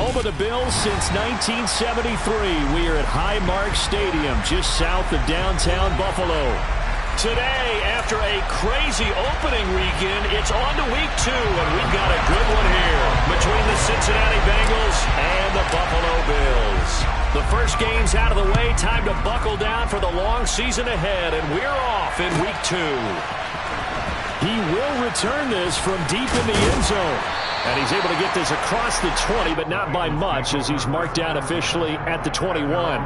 home of the Bills since 1973. We are at Highmark Stadium, just south of downtown Buffalo. Today, after a crazy opening weekend, it's on to week 2, and we've got a good one here between the Cincinnati Bengals and the Buffalo Bills. The first game's out of the way, time to buckle down for the long season ahead, and we're off in week 2. He will return this from deep in the end zone. And he's able to get this across the 20, but not by much, as he's marked down officially at the 21.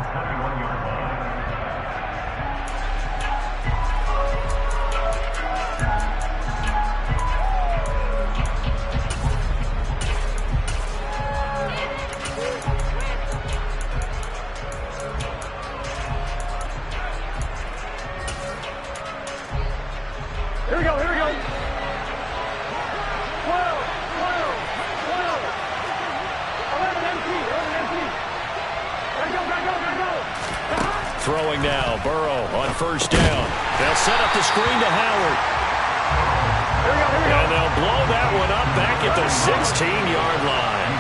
Here we go, here we go. Throwing now, Burrow on first down. They'll set up the screen to Howard. Here we go, here we go. And they'll blow that one up back at the 16-yard line.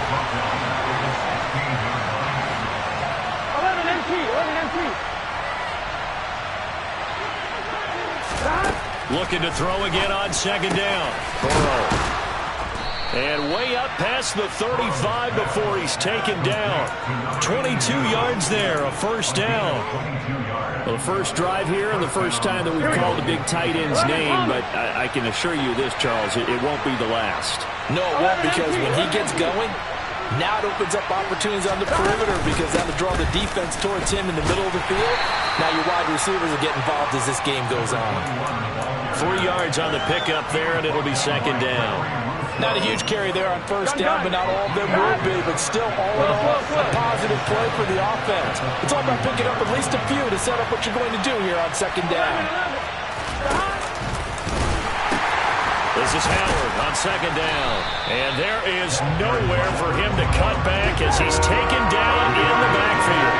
11 empty. Looking to throw again on second down. Burrow. And way up past the 35 before he's taken down. 22 yards there, a first down. Well, the first drive here and the first time that we've called a big tight end's name, but I can assure you this, Charles, it won't be the last. No, it won't, because when he gets going, now it opens up opportunities on the perimeter, because that'll draw the defense towards him in the middle of the field. Now your wide receivers will get involved as this game goes on. 3 yards on the pickup there, and it'll be second down. Not a huge carry there on first down, but not all of them will be. But still, all in all, a positive play for the offense. It's all about picking up at least a few to set up what you're going to do here on second down. This is Howard on second down. And there is nowhere for him to cut back as he's taken down in the backfield.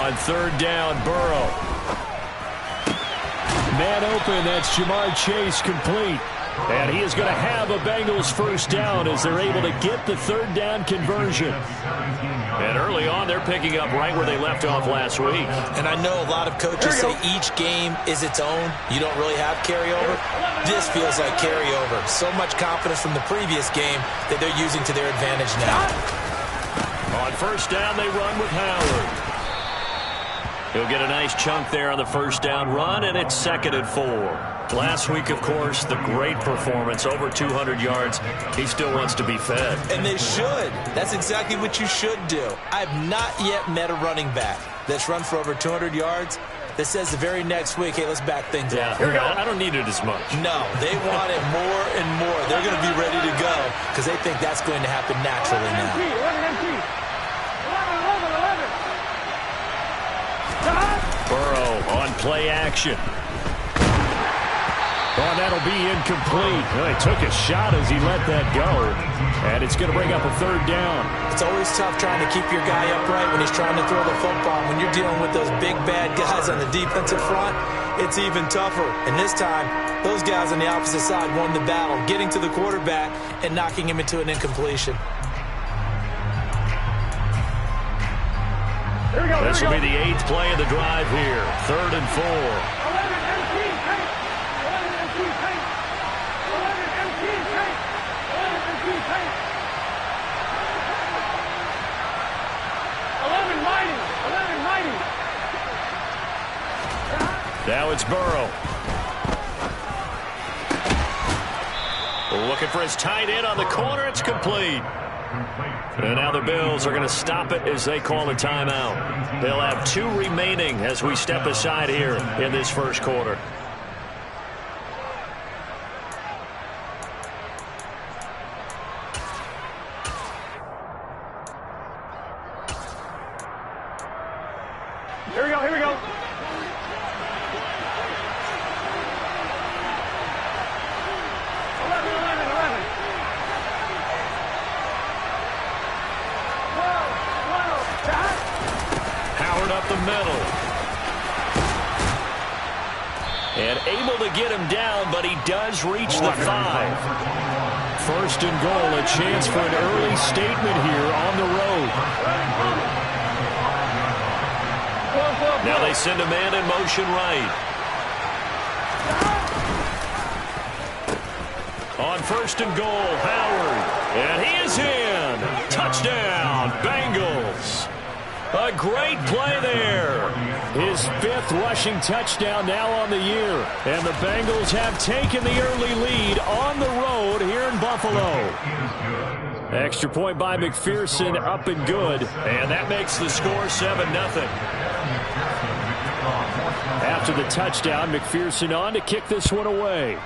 On third down, Burrow. Man open, that's Ja'Marr Chase complete. And he is going to have a Bengals first down as they're able to get the third down conversion. And early on, they're picking up right where they left off last week. And I know a lot of coaches say each game is its own. You don't really have carryover. This feels like carryover. So much confidence from the previous game that they're using to their advantage now. On first down, they run with Howard. He'll get a nice chunk there on the first down run, and it's second and 4. Last week, of course, the great performance, over 200 yards. He still wants to be fed. And they should. That's exactly what you should do. I have not yet met a running back that's run for over 200 yards that says the very next week, hey, let's back things up. I don't need it as much. No, they want it more and more. They're going to be ready to go because they think that's going to happen naturally now. Burrow on play action. Oh, that'll be incomplete. Well, he took a shot as he let that go. And it's going to bring up a third down. It's always tough trying to keep your guy upright when he's trying to throw the football. When you're dealing with those big, bad guys on the defensive front, it's even tougher. And this time, those guys on the opposite side won the battle, getting to the quarterback and knocking him into an incompletion. This will be the 8th play of the drive here. 3rd and 4. 11 mighty. Now it's Burrow. Looking for his tight end on the corner. It's complete. And now the Bills are going to stop it as they call a timeout. They'll have 2 remaining as we step aside here in this first quarter. Here we go. Unable to get him down, but he does reach the 5. First and goal, a chance for an early statement here on the road. Now they send a man in motion right. On first and goal, Howard. And he is in. Touchdown, Bengals. A great play there. His 5th rushing touchdown now on the year. And the Bengals have taken the early lead on the road here in Buffalo. Extra point by McPherson, up and good. And that makes the score 7-0. After the touchdown, McPherson on to kick this one away.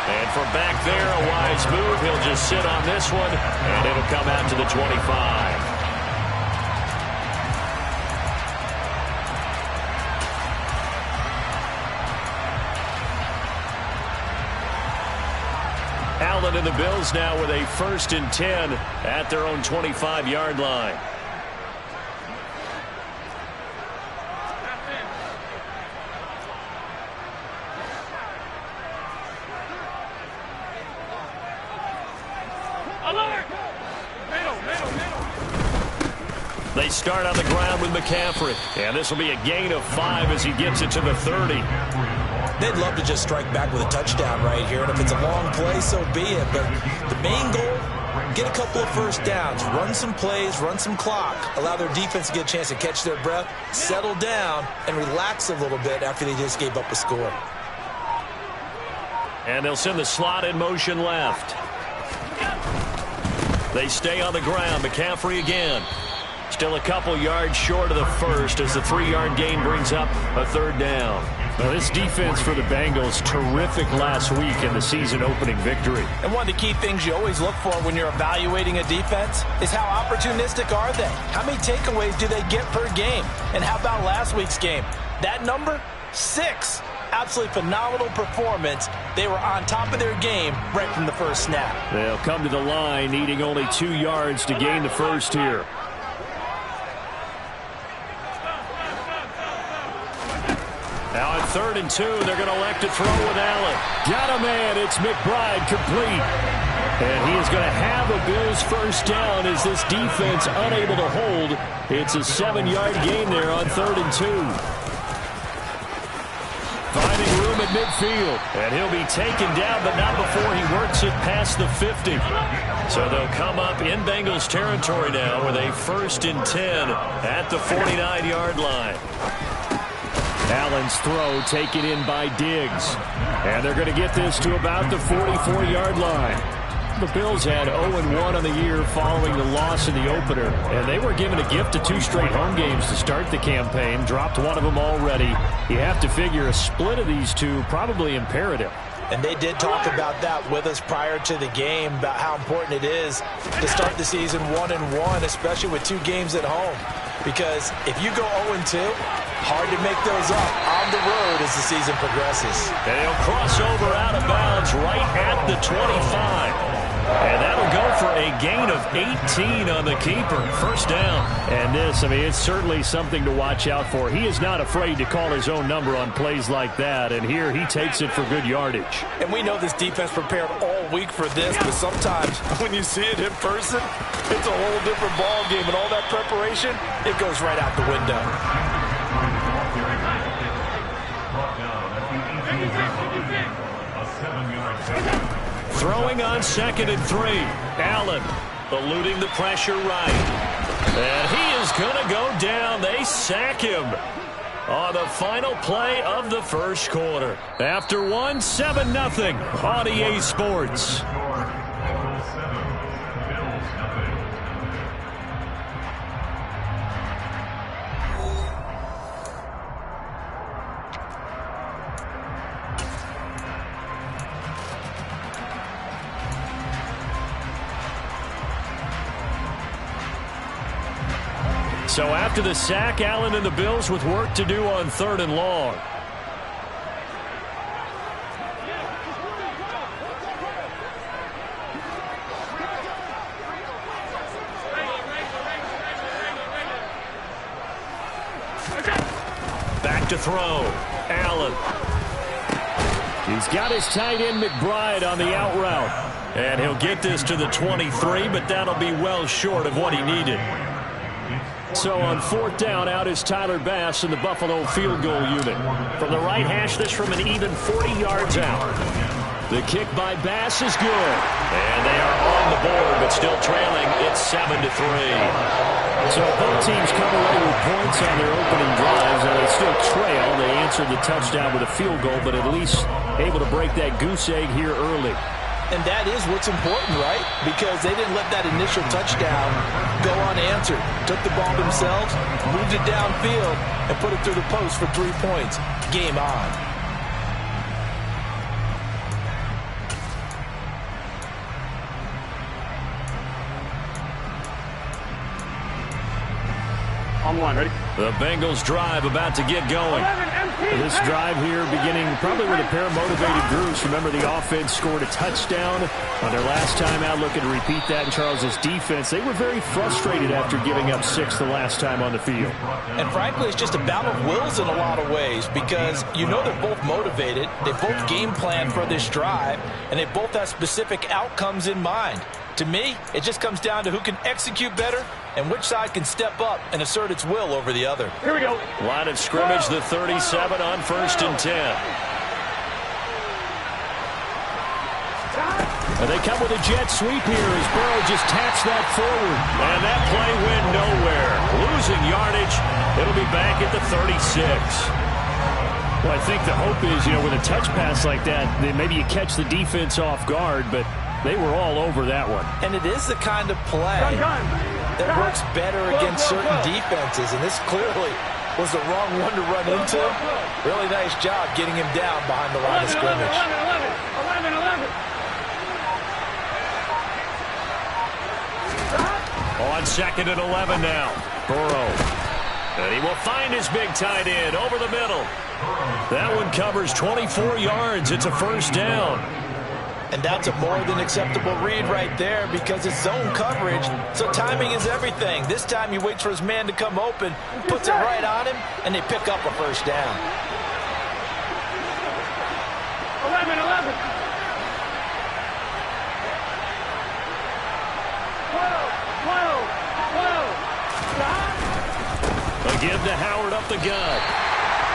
And from back there, a wise move. He'll just sit on this one, and it'll come out to the 25. Allen and the Bills now with a 1st and 10 at their own 25-yard line. They start on the ground with McCaffrey, and this will be a gain of 5 as he gets it to the 30. They'd love to just strike back with a touchdown right here, and if it's a long play, so be it. But the main goal, get a couple of first downs, run some plays, run some clock, allow their defense to get a chance to catch their breath, settle down, and relax a little bit after they just gave up a score. And they'll send the slot in motion left. They stay on the ground. McCaffrey again. Still a couple yards short of the first as the 3-yard gain brings up a 3rd down. Now, this defense for the Bengals, terrific last week in the season-opening victory. And one of the key things you always look for when you're evaluating a defense is how opportunistic are they? How many takeaways do they get per game? And how about last week's game? That number? 6. Absolutely phenomenal performance. They were on top of their game right from the first snap. They'll come to the line, needing only 2 yards to gain the first here. Now on 3rd and 2, they're going to elect to throw with Allen. Got a man. It's McBride complete. And he is going to have a Bills first down as this defense unable to hold. It's a 7-yard gain there on 3rd and 2. Finding room at midfield. And he'll be taken down, but not before he works it past the 50. So they'll come up in Bengals territory now with a 1st and 10 at the 49-yard line. Allen's throw taken in by Diggs. And they're going to get this to about the 44-yard line. The Bills had 0-1 on the year following the loss in the opener. And they were given a gift of 2 straight home games to start the campaign. Dropped one of them already. You have to figure a split of these two probably imperative. And they did talk about that with us prior to the game, about how important it is to start the season 1-1, especially with 2 games at home. Because if you go 0-2, hard to make those up on the road as the season progresses. And he'll cross over out of bounds right at the 25. And that'll go for a gain of 18 on the keeper. First down. And this, I mean, it's certainly something to watch out for. He is not afraid to call his own number on plays like that. And here he takes it for good yardage. And we know this defense prepared all week for this, but sometimes when you see it in person, it's a whole different ball game. And all that preparation, it goes right out the window. Throwing on 2nd and 3. Allen eluding the pressure right. And he is going to go down. They sack him on the final play of the first quarter. After 7-0 on EA Sports. So after the sack, Allen and the Bills with work to do on 3rd and long. throw. Allen. He's got his tight end McBride on the out route. And he'll get this to the 23, but that'll be well short of what he needed. So on 4th down, out is Tyler Bass in the Buffalo field goal unit. From the right hash, this from an even 40 yards out. The kick by Bass is good. And they are on the board, but still trailing. It's 7-3. So both teams come away with points on their opening drives, and they still trail. They answered the touchdown with a field goal, but at least able to break that goose egg here early. And that is what's important, right? Because they didn't let that initial touchdown go unanswered. Took the ball themselves, moved it downfield, and put it through the post for 3 points. Game on. On one, ready? The Bengals drive about to get going. This drive here beginning probably with a pair of motivated groups. Remember, the offense scored a touchdown on their last time out. Looking to repeat that in Charles's defense. They were very frustrated after giving up 6 the last time on the field. And frankly, it's just a battle of wills in a lot of ways because you know they're both motivated. They both game plan for this drive, and they both have specific outcomes in mind. To me, it just comes down to who can execute better and which side can step up and assert its will over the other. Here we go. Line of scrimmage, the 37 on 1st and 10. And they come with a jet sweep here as Burrow just taps that forward. And that play went nowhere. Losing yardage. It'll be back at the 36. Well, I think the hope is, with a touch pass like that, then maybe you catch the defense off guard, but they were all over that one. And it is the kind of play that works better against certain defenses, and this clearly was the wrong one to run into. Really nice job getting him down behind the line of scrimmage. 11. On 2nd and 11 now. Burrow. And he will find his big tight end over the middle. That one covers 24 yards. It's a 1st down. And that's a more than acceptable read right there because it's zone coverage, so timing is everything. This time he waits for his man to come open, puts it right on him, and they pick up a 1st down. 11. 12. Again to Howard up the gut.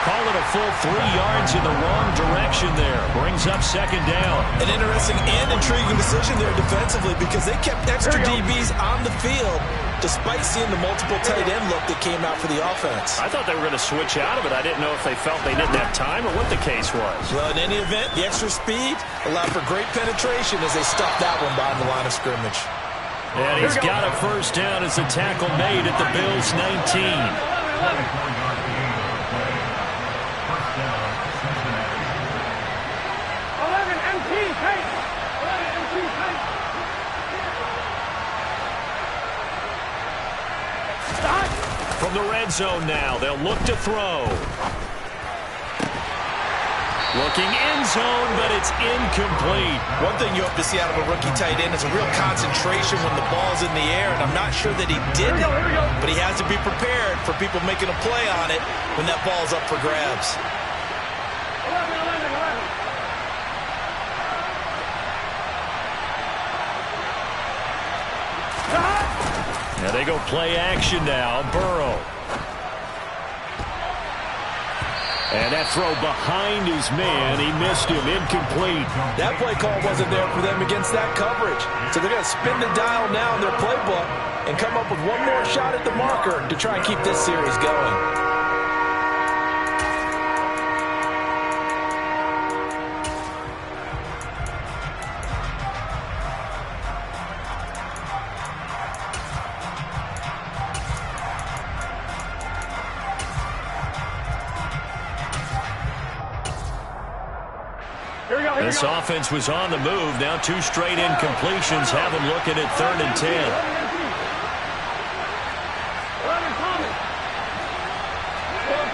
Call it a full 3 yards in the wrong direction there. Brings up 2nd down. An interesting and intriguing decision there defensively because they kept extra DBs on the field despite seeing the multiple tight end look that came out for the offense. I thought they were going to switch out of it. I didn't know if they felt they didn't have time or what the case was. Well, in any event, the extra speed allowed for great penetration as they stopped that one behind the line of scrimmage. And he's got a 1st down as the tackle made at the Bills' 19. 11 MT, pace. 11 MT, pace. Stop. From the red zone now, they'll look to throw. Looking end zone, but it's incomplete. One thing you hope to see out of a rookie tight end is a real concentration when the ball's in the air, and I'm not sure that he did it, but he has to be prepared for people making a play on it when that ball's up for grabs. 11. Now they go play action now. Burrow. And that throw behind his man. He missed him. Incomplete. That play call wasn't there for them against that coverage. So they're going to spin the dial now in their playbook and come up with one more shot at the marker to try and keep this series going. This offense was on the move. Now 2 straight incompletions have them looking at 3rd and 10. 11 Thomas. 12.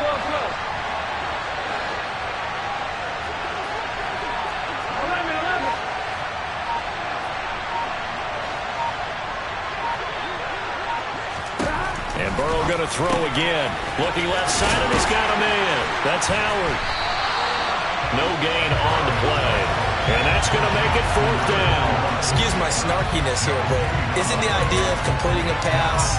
11. And Burrow going to throw again. Looking left side, and he's got a man. That's Howard. No gain on the play. And that's going to make it 4th down. Excuse my snarkiness here, but isn't the idea of completing a pass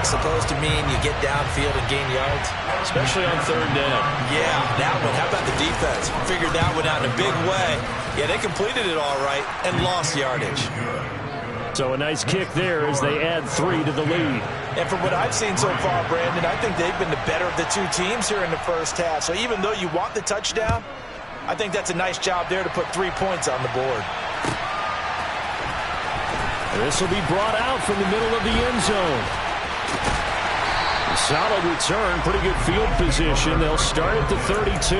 supposed to mean you get downfield and gain yards? Especially on 3rd down. Yeah, that one. How about the defense? Figured that one out in a big way. Yeah, they completed it all right and lost yardage. So a nice kick there as they add 3 to the lead. And from what I've seen so far, Brandon, I think they've been the better of the two teams here in the first half. So even though you want the touchdown, I think that's a nice job there to put 3 points on the board. This will be brought out from the middle of the end zone. Solid return, pretty good field position. They'll start at the 32.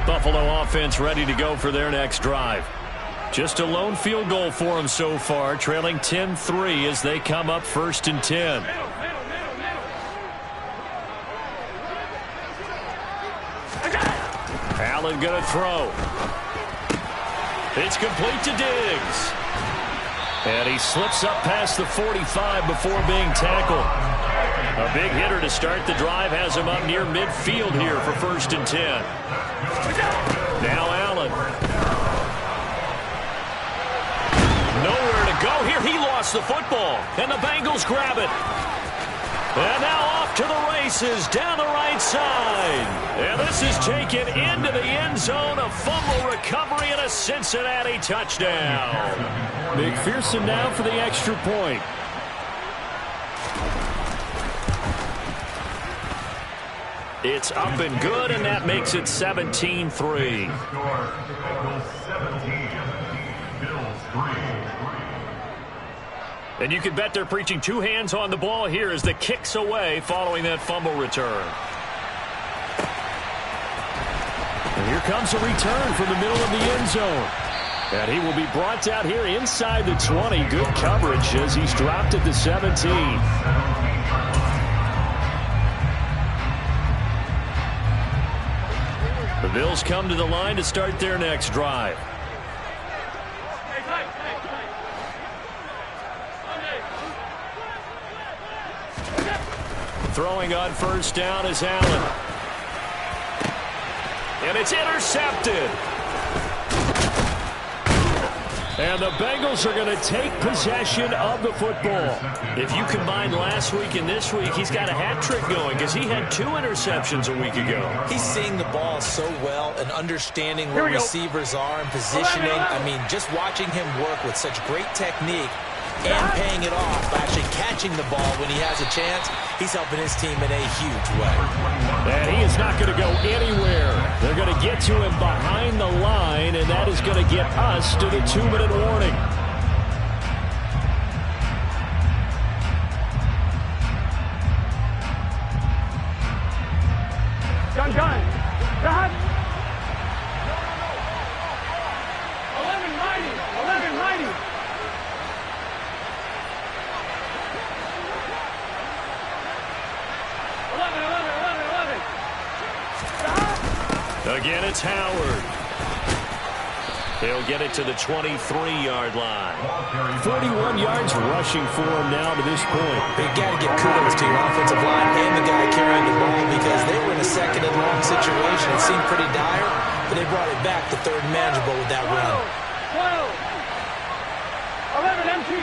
Buffalo offense ready to go for their next drive. Just a lone field goal for them so far, trailing 10-3 as they come up 1st and 10. Allen going to throw. It's complete to Diggs. And he slips up past the 45 before being tackled. A big hitter to start the drive has him up near midfield here for 1st and 10. Now Allen. Nowhere to go here. He lost the football. And the Bengals grab it. And now off to the races down the right side. And this is taken into the end zone. A fumble recovery and a Cincinnati touchdown. McPherson now for the extra point. It's up and good, and that makes it 17-3. And you can bet they're preaching 2 hands on the ball here as the kick's away following that fumble return. And here comes a return from the middle of the end zone. And he will be brought out here inside the 20. Good coverage as he's dropped at the 17. The Bills come to the line to start their next drive. Throwing on 1st down is Allen. And it's intercepted. And the Bengals are going to take possession of the football. If you combine last week and this week, he's got a hat trick going because he had 2 interceptions a week ago. He's seeing the ball so well and understanding where receivers are and positioning. I mean, just watching him work with such great technique and paying it off by actually catching the ball when he has a chance, he's helping his team in a huge way. And he is not going to go anywhere. They're going to get to him behind the line, and that is going to get us to the 2-minute warning. Done. 11 mighty. Again, it's Howard. He'll get it to the 23-yard line. 41 yards rushing for him now to this point. You got to give kudos to your offensive line and the guy carrying the ball because they were in a 2nd and long situation. It seemed pretty dire, but they brought it back to 3rd and manageable with that run. 11 empty.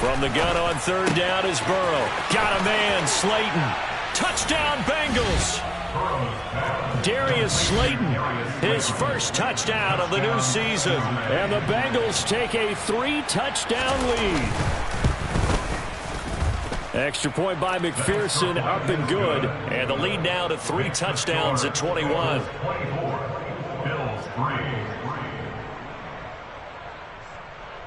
From the gun on 3rd down is Burrow. Got a man, Slayton. Touchdown, Bengals. Darius Slayton, his first touchdown of the new season. And the Bengals take a 3-touchdown lead. Extra point by McPherson, up and good. And the lead now to 3 touchdowns at 21.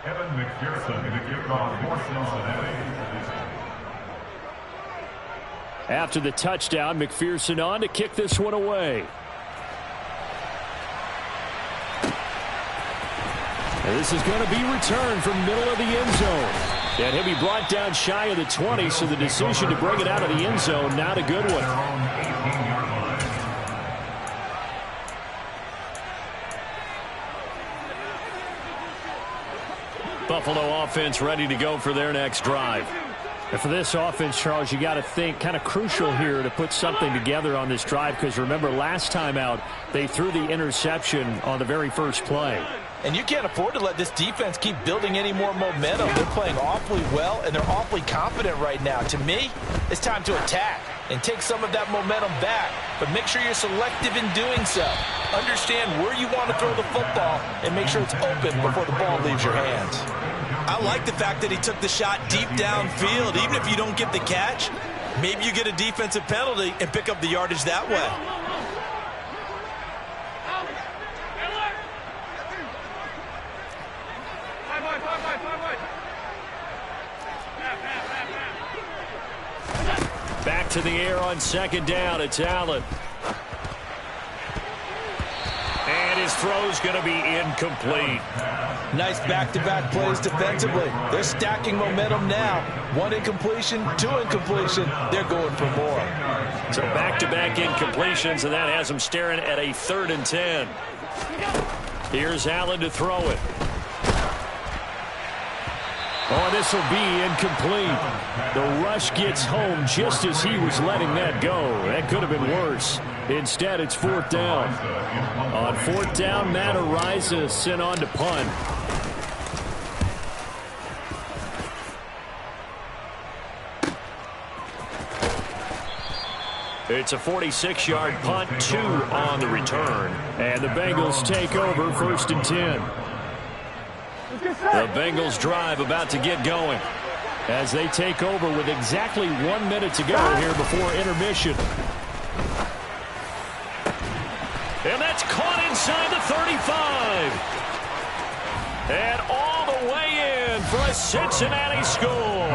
Evan McPherson to kick off for Cincinnati. After the touchdown, McPherson on to kick this one away. And this is going to be returned from middle of the end zone. And he'll be brought down shy of the 20, so the decision to bring it out of the end zone, not a good one. Buffalo offense ready to go for their next drive. And for this offense, Charles, you got to think kind of crucial here to put something together on this drive, because remember last time out they threw the interception on the very first play. And you can't afford to let this defense keep building any more momentum. They're playing awfully well, and they're awfully confident right now. To me, it's time to attack and take some of that momentum back. But make sure you're selective in doing so. Understand where you want to throw the football and make sure it's open before the ball leaves your hands. I like the fact that he took the shot deep downfield. Even if you don't get the catch, maybe you get a defensive penalty and pick up the yardage that way. Back to the air on second down. It's Allen. And his throw's going to be incomplete. Nice back-to-back plays defensively. They're stacking momentum now. One incompletion, two incompletion. They're going for more. So back-to-back incompletions, and that has them staring at a 3rd and 10. Here's Allen to throw it. Oh, this will be incomplete. The rush gets home just as he was letting that go. That could have been worse. Instead, it's 4th down. On 4th down, Matt Araiza sent on to punt. It's a 46-yard punt, 2 on the return. And the Bengals take over 1st and 10. The Bengals drive about to get going as they take over with exactly 1 minute to go here before intermission. And that's caught inside the 35. And all the way in for a Cincinnati score.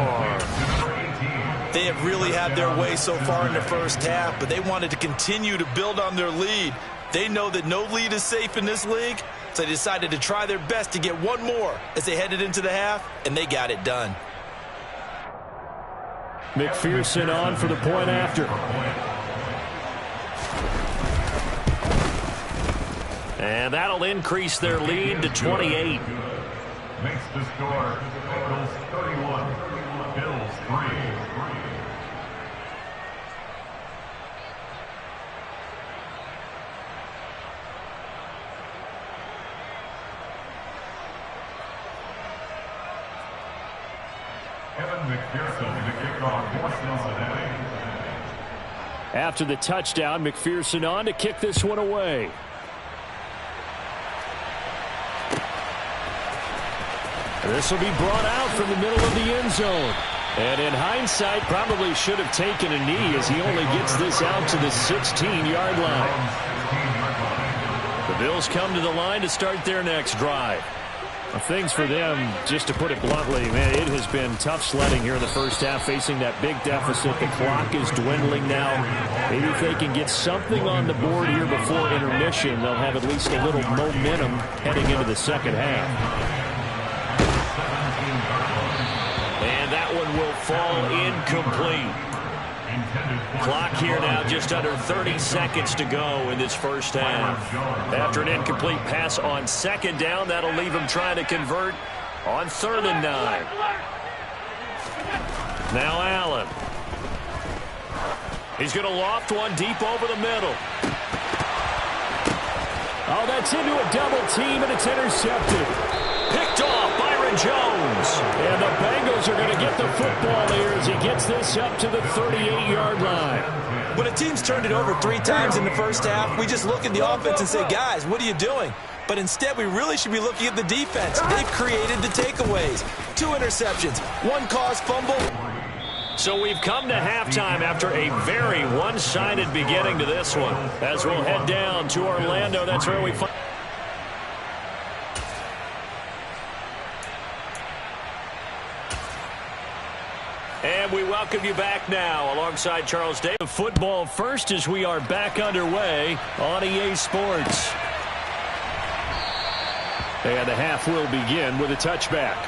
They have really had their way so far in the first half, but they wanted to continue to build on their lead. They know that no lead is safe in this league, so they decided to try their best to get one more as they headed into the half, and they got it done. McPherson on for the point after. And that'll increase their lead to 28. Makes the score Bengals 31, Bills 3. Kevin McPherson to kick off for Cincinnati. After the touchdown, McPherson on to kick this one away. This will be brought out from the middle of the end zone. And in hindsight, probably should have taken a knee as he only gets this out to the 16-yard line. The Bills come to the line to start their next drive. Things for them, just to put it bluntly, man, it has been tough sledding here in the first half, facing that big deficit. The clock is dwindling now. Maybe if they can get something on the board here before intermission, they'll have at least a little momentum heading into the second half. And that one will fall incomplete. Clock here now just under 30 seconds to go in this first half. After an incomplete pass on second down, that'll leave him trying to convert on 3rd and 9. Now Allen. He's going to loft one deep over the middle. Oh, that's into a double team, and it's intercepted. Picked off Byron Jones. And the Bengals are going to get the football here as he gets this up to the 38-yard line. When a team's turned it over 3 times in the first half, we just look at the offense and say, guys, what are you doing? But instead, we really should be looking at the defense. They've created the takeaways. 2 interceptions, 1 caused fumble. So we've come to halftime after a very one-sided beginning to this one. As we'll head down to Orlando, that's where we find... And we welcome you back now alongside Charles Davis. Football first as we are back underway on EA Sports. And the half will begin with a touchback.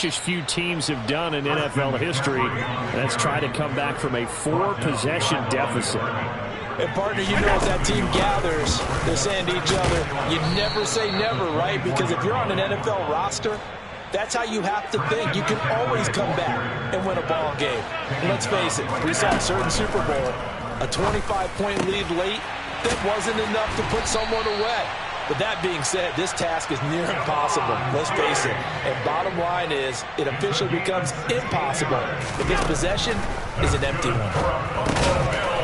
precious few teams have done in NFL history. That's try to come back from a 4-possession deficit. And, partner, you know, as that team gathers, they're saying to each other, you never say never, right? Because if you're on an NFL roster, that's how you have to think. You can always come back and win a ball game. And let's face it, we saw a certain Super Bowl, a 25-point lead late, that wasn't enough to put someone away. But that being said, this task is near impossible. Let's face it. And bottom line is, it officially becomes impossible if this possession is an empty one.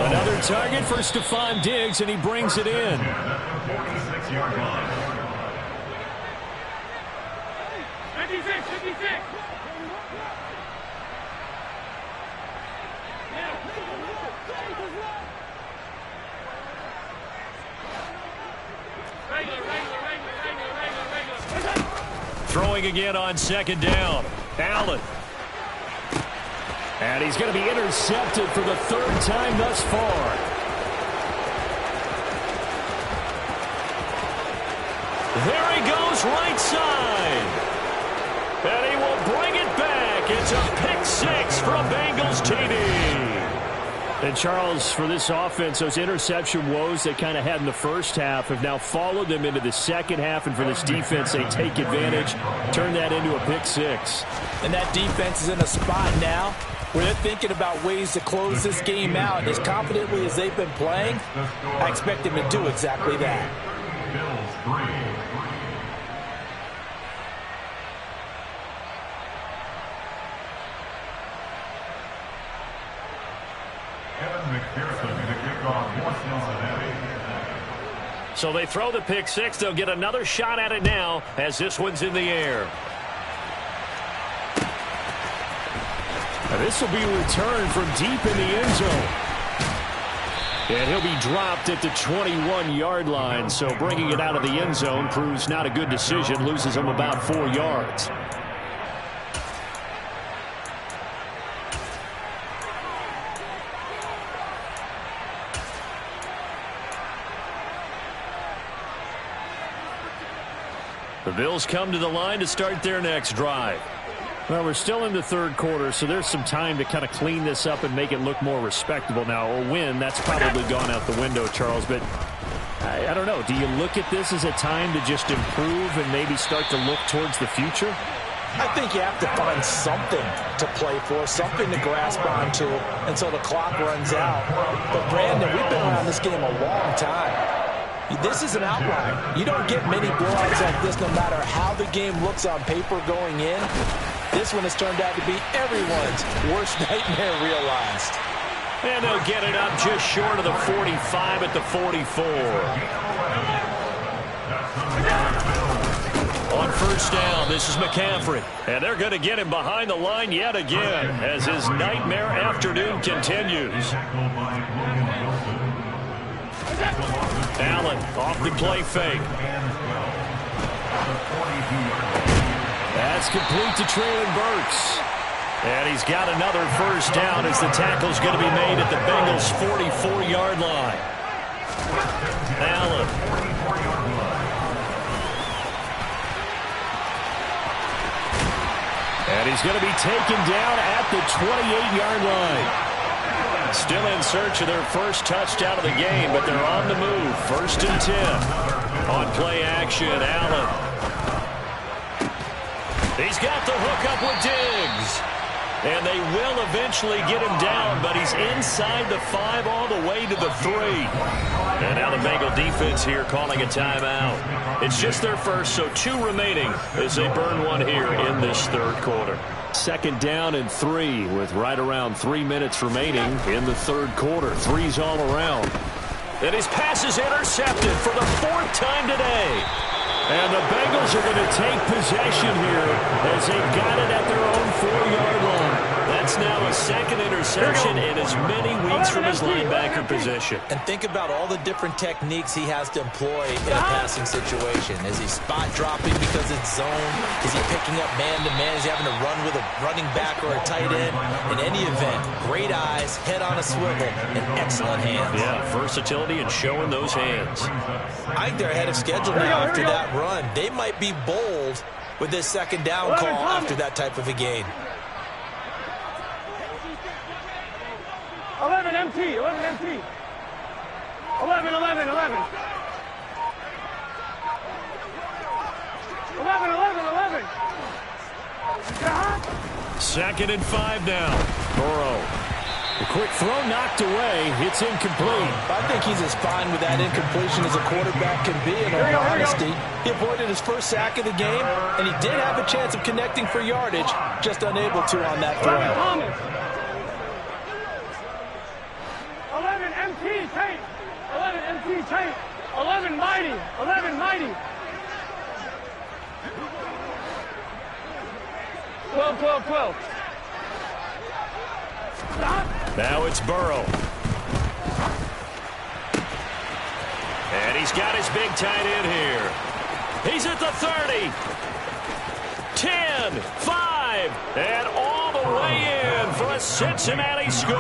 Another target for Stephon Diggs, and he brings it in. 46-yard line. 56. Throwing again on second down. Allen. And he's going to be intercepted for the 3rd time thus far. There he goes, right side. And he will bring it back. It's a pick 6 from Bengals TD. And, Charles, for this offense, those interception woes they kind of had in the first half have now followed them into the second half. And for this defense, they take advantage, turn that into a pick 6. And that defense is in a spot now where they're thinking about ways to close this game out. And as confidently as they've been playing, I expect them to do exactly that. Bills 3. McPherson to kick off for Cincinnati. So they throw the pick 6. They'll get another shot at it now as this one's in the air. Now this will be returned from deep in the end zone. And he'll be dropped at the 21-yard line. So bringing it out of the end zone proves not a good decision. Loses him about 4 yards. The Bills come to the line to start their next drive. Well, we're still in the 3rd quarter, so there's some time to kind of clean this up and make it look more respectable now. A win, that's probably gone out the window, Charles. But I don't know. Do you look at this as a time to just improve and maybe start to look towards the future? I think you have to find something to play for, something to grasp onto until the clock runs out. But, Brandon, we've been around this game a long time. This is an outlier. You don't get many blowouts like this no matter how the game looks on paper going in. This one has turned out to be everyone's worst nightmare realized. And they'll get it up just short of the 45 at the 44. On first down, this is McCaffrey. And they're going to get him behind the line yet again as his nightmare afternoon continues. Allen off the play fake. That's complete to Treylon Burks. And he's got another first down as the tackle's going to be made at the Bengals' 44-yard line. Allen. And he's going to be taken down at the 28-yard line. Still in search of their first touchdown of the game, but they're on the move. 1st and 10. On play action, Allen. He's got the hook up with Diggs. And they will eventually get him down, but he's inside the 5 all the way to the 3. And now the Bengal defense here calling a timeout. It's just their first, so 2 remaining as they burn one here in this 3rd quarter. 2nd down and 3 with right around 3 minutes remaining in the 3rd quarter. 3's all around. And his pass is intercepted for the 4th time today. And the Bengals are going to take possession here as they've got it at their own 4-yard line. That's now a 2nd interception in as many weeks from his linebacker position. And think about all the different techniques he has to employ in a passing situation. Is he spot dropping because it's zone? Is he picking up man-to-man? Is he having to run with a running back or a tight end? In any event, great eyes, head on a swivel, and excellent hands. Yeah, versatility and showing those hands. I think they're ahead of schedule now after that run. They might be bold with this second down call after that type of a gain. 11 MT, 11 MT. 11, 11, 11. 11, 11, 11. 2nd and 5 now. Burrow. The quick throw knocked away. It's incomplete. I think he's as fine with that incompletion as a quarterback can be, in all honesty. He avoided his first sack of the game, and he did have a chance of connecting for yardage, just unable to on that throw. 11 MT tape. 11 MT tape. 11 mighty. 11 mighty. 12, 12, 12. Now it's Burrow. And he's got his big tight end here. He's at the 30. 10, 5, and all the way in for a Cincinnati score.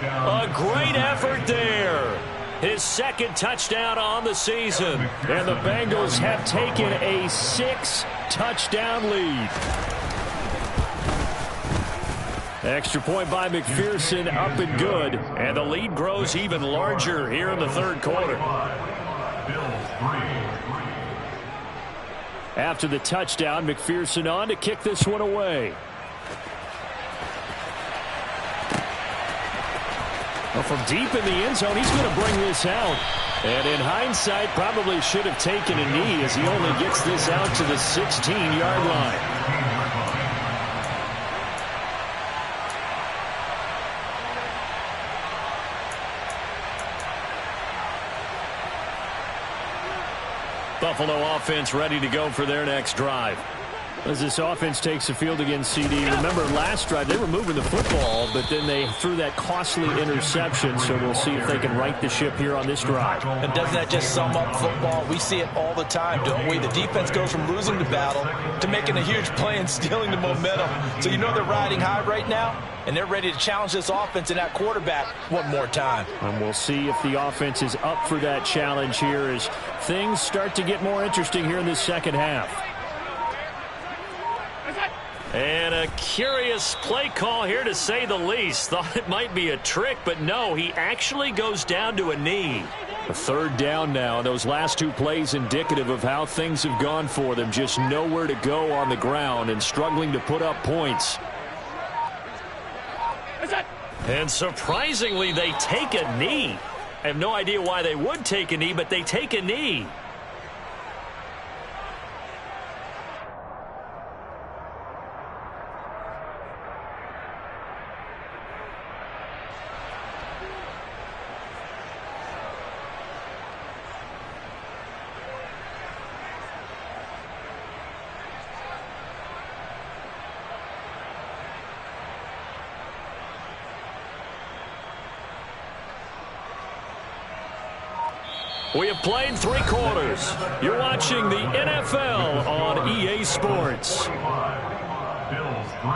A great effort there. His second touchdown on the season. And the Bengals have taken a 6-touchdown lead. Extra point by McPherson, up and good. And the lead grows even larger here in the third quarter. After the touchdown, McPherson on to kick this one away. Well, from deep in the end zone, he's going to bring this out. And in hindsight, probably should have taken a knee as he only gets this out to the 16-yard line. Buffalo offense ready to go for their next drive. As this offense takes the field against CD, remember last drive they were moving the football, but then they threw that costly interception, so we'll see if they can right the ship here on this drive. And doesn't that just sum up football? We see it all the time, don't we? The defense goes from losing the battle to making a huge play and stealing the momentum. So you know they're riding high right now, and they're ready to challenge this offense and that quarterback one more time. And we'll see if the offense is up for that challenge here as things start to get more interesting here in this second half. And a curious play call here, to say the least. Thought it might be a trick, but no, he actually goes down to a knee. A third down now. Those last two plays indicative of how things have gone for them. Just nowhere to go on the ground and struggling to put up points. And surprisingly, they take a knee. I have no idea why they would take a knee, but they take a knee. We have played 3 quarters. You're watching the NFL on EA Sports. Bills 3.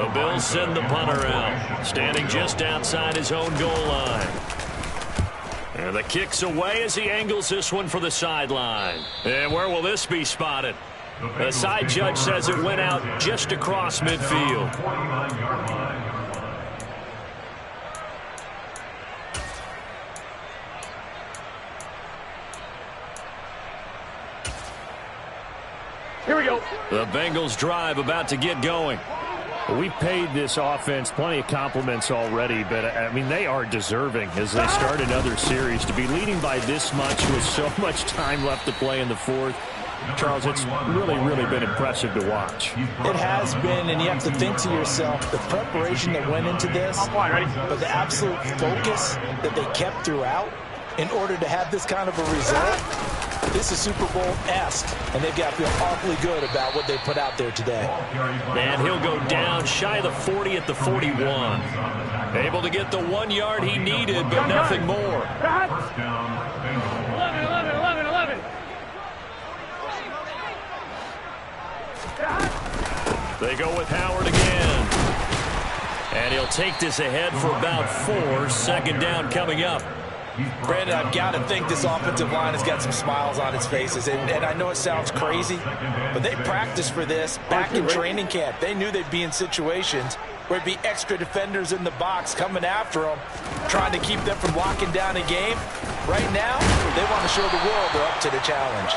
The Bills send the punter out, standing just outside his own goal line. And the kick's away as he angles this one for the sideline. And where will this be spotted? The side judge says it went out just across midfield. Here we go. The Bengals drive about to get going. We've paid this offense plenty of compliments already, but, I mean, they are deserving as they start another series. To be leading by this much with so much time left to play in the fourth, Charles, it's really, really been impressive to watch. It has been, and you have to think to yourself, the preparation that went into this, but the absolute focus that they kept throughout in order to have this kind of a result. This is Super Bowl-esque, and they've got to feel awfully good about what they put out there today. And he'll go down shy of the 40 at the 41. Able to get the 1 yard he needed, but nothing more. 11, 11, 11, 11. They go with Howard again. And he'll take this ahead for about 4. Second down coming up. Brandon, I've got to think this offensive line has got some smiles on its faces. And I know it sounds crazy, but they practiced for this back in training camp. They knew they'd be in situations where it'd be extra defenders in the box coming after them, trying to keep them from locking down a game. Right now, they want to show the world they're up to the challenge.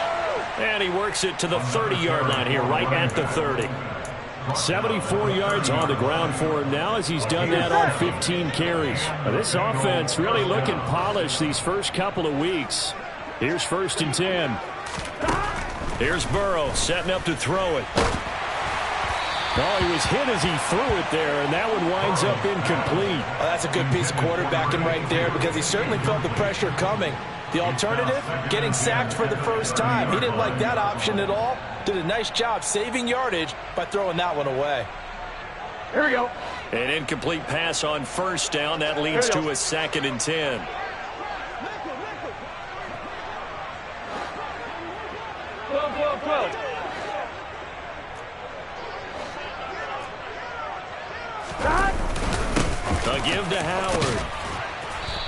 And he works it to the 30-yard line here, right at the 30. 74 yards on the ground for him now as he's done that on 15 carries. Now, this offense really looking polished these first couple of weeks. Here's 1st and 10. Here's Burrow setting up to throw it. Oh, he was hit as he threw it there, and that one winds up incomplete. Well, that's a good piece of quarterbacking right there because he certainly felt the pressure coming. The alternative, getting sacked for the first time. He didn't like that option at all. Did a nice job saving yardage by throwing that one away. Here we go. An incomplete pass on 1st down. That leads to a 2nd and 10. A give to Howard.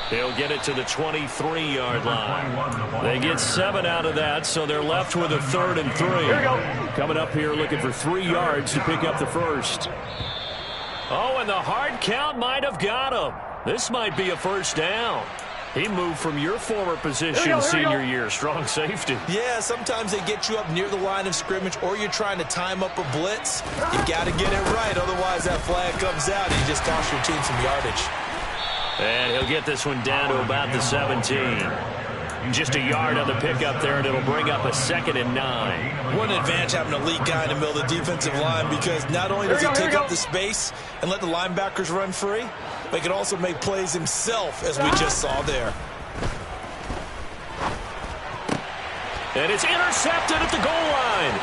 He'll get it to the 23-yard line. They get 7 out of that, so they're left with a 3rd and 3. Here we go. Coming up here looking for 3 yards to pick up the first. Oh, and the hard count might have got him. This might be a 1st down. He moved from your former position senior year, strong safety. Yeah, sometimes they get you up near the line of scrimmage or you're trying to time up a blitz. You got to get it right, otherwise that flag comes out and you just cost your team some yardage. And he'll get this one down to about the 17. Just a yard on the pickup there, and it'll bring up a 2nd and 9. What an advantage having a elite guy in the middle of the defensive line, because not only does he take up the space and let the linebackers run free, but he can also make plays himself, as we just saw there. And it's intercepted at the goal line.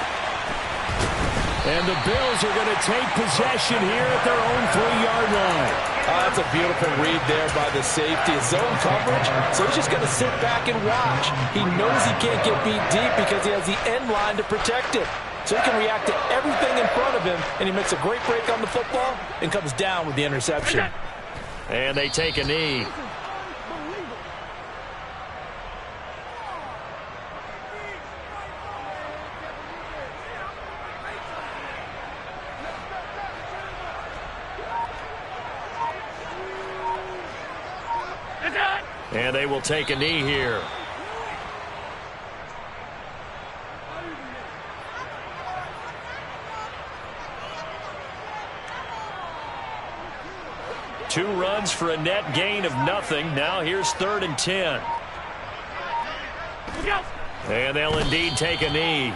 And the Bills are going to take possession here at their own 3-yard line. That's a beautiful read there by the safety. Zone coverage, so he's just going to sit back and watch. He knows he can't get beat deep because he has the end line to protect it. So he can react to everything in front of him, and he makes a great break on the football and comes down with the interception. And they take a knee. And they will take a knee here. Two runs for a net gain of nothing. Now here's 3rd and 10. And they'll indeed take a knee.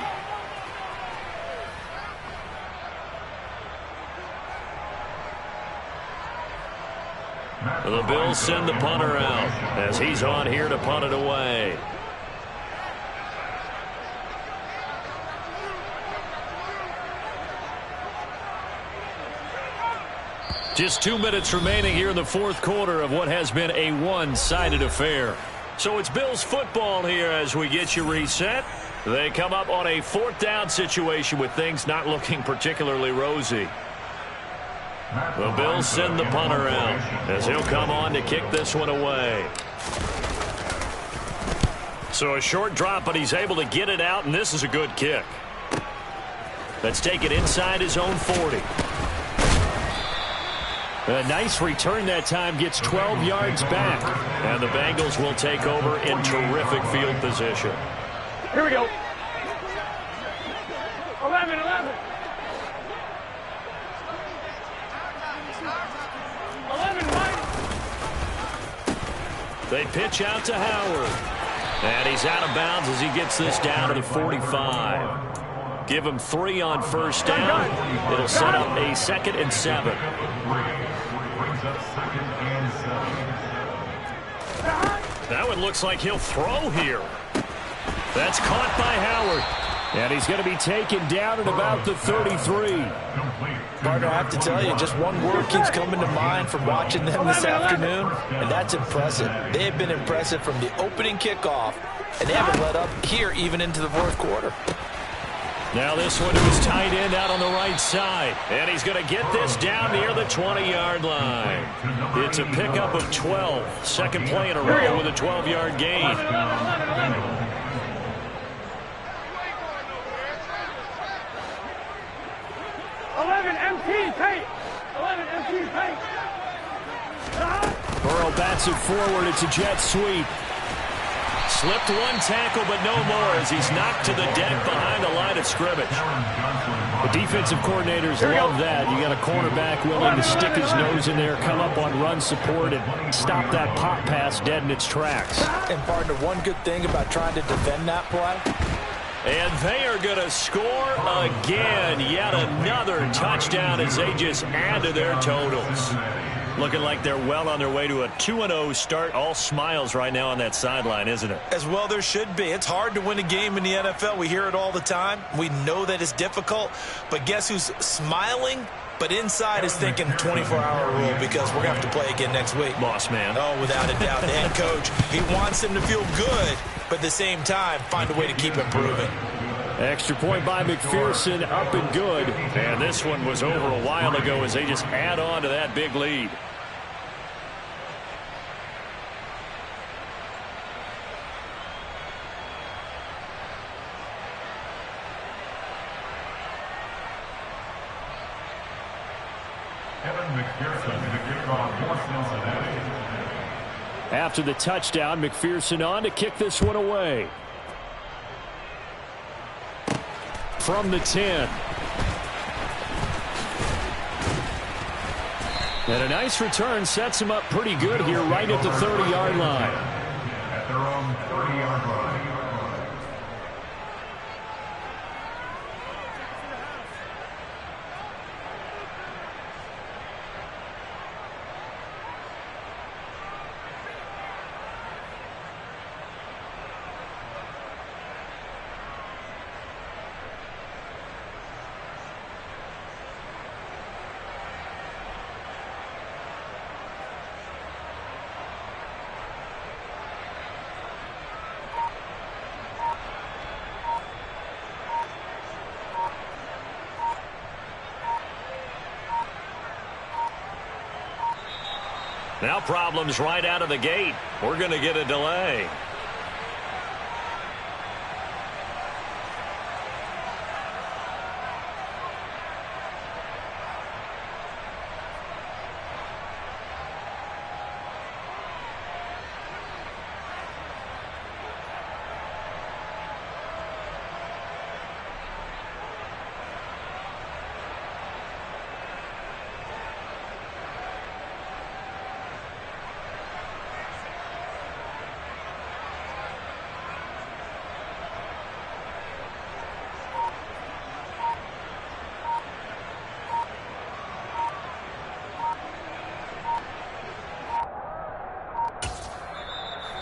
The Bills send the punter out as he's on here to punt it away. Just 2 minutes remaining here in the 4th quarter of what has been a one-sided affair. So it's Bills football here as we get you reset. They come up on a 4th down situation with things not looking particularly rosy. The Bills send the punter out as he'll come on to kick this one away. So a short drop, but he's able to get it out, and this is a good kick. Let's take it inside his own 40. A nice return that time, gets 12 yards back. And the Bengals will take over in terrific field position. Here we go. 11. They pitch out to Howard. And he's out of bounds as he gets this down to the 45. Give him 3 on 1st down. It'll set up a 2nd and 7. That one looks like he'll throw here. That's caught by Howard. And he's going to be taken down at about the 33. Partner, I have to tell you, just one word keeps coming to mind from watching them this afternoon, and that's impressive. They have been impressive from the opening kickoff, and they haven't let up here even into the 4th quarter. Now this one to his tight end out on the right side. And he's going to get this down near the 20-yard line. It's a pickup of 12. Second play in a row with a 12-yard gain. 11 MT tape. 11 MT tape. Burrow bats it forward. It's a jet sweep. Slipped one tackle, but no more as he's knocked to the deck behind the line of scrimmage. The defensive coordinators love that. You got a cornerback willing to stick his nose in there, come up on run support, and stop that pop pass dead in its tracks. And partner, one good thing about trying to defend that play. And they are going to score again. Yet another touchdown as they just add to their totals. Looking like they're well on their way to a 2-0 start. All smiles right now on that sideline, isn't it? As well there should be. It's hard to win a game in the NFL. We hear it all the time. We know that it's difficult. But guess who's smiling? But inside is thinking 24-hour rule because we're going to have to play again next week. Boss man. Oh, without a doubt. The head coach, he wants them to feel good, but at the same time, find a way to keep improving. Extra point by McPherson, up and good. And this one was over a while ago as they just add on to that big lead. Evan McPherson to kick off for Cincinnati. After the touchdown, McPherson on to kick this one away. From the 10. And a nice return sets him up pretty good here right at the 30-yard line. At their own 30-yard line. Now problems right out of the gate. We're going to get a delay.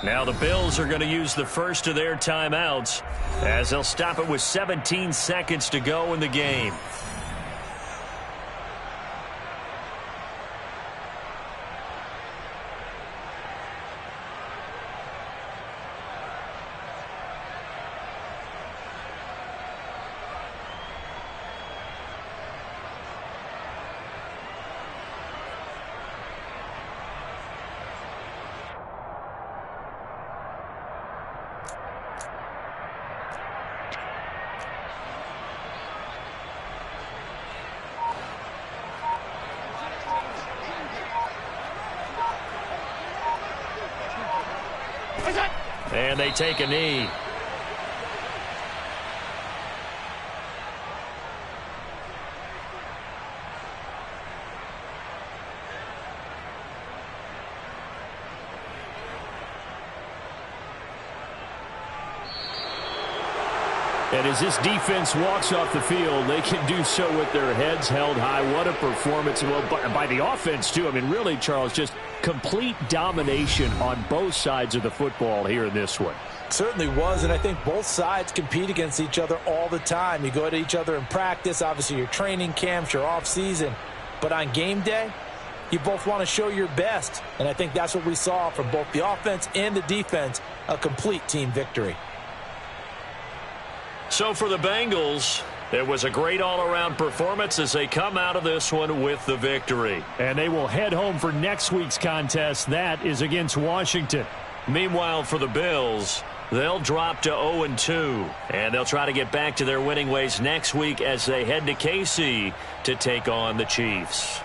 Now the Bills are going to use the first of their timeouts as they'll stop it with 17 seconds to go in the game. And they take a knee. And as this defense walks off the field, they can do so with their heads held high. What a performance. Well, by the offense, too. I mean, really, Charles, just complete domination on both sides of the football here in this one. Certainly was, and I think both sides compete against each other all the time. You go at each other in practice, obviously your training camps, your off-season. But on game day, you both want to show your best. And I think that's what we saw from both the offense and the defense, a complete team victory. So for the Bengals, It was a great all-around performance as they come out of this one with the victory. And they will head home for next week's contest. That is against Washington. Meanwhile, for the Bills, they'll drop to 0-2. And they'll try to get back to their winning ways next week as they head to KC to take on the Chiefs.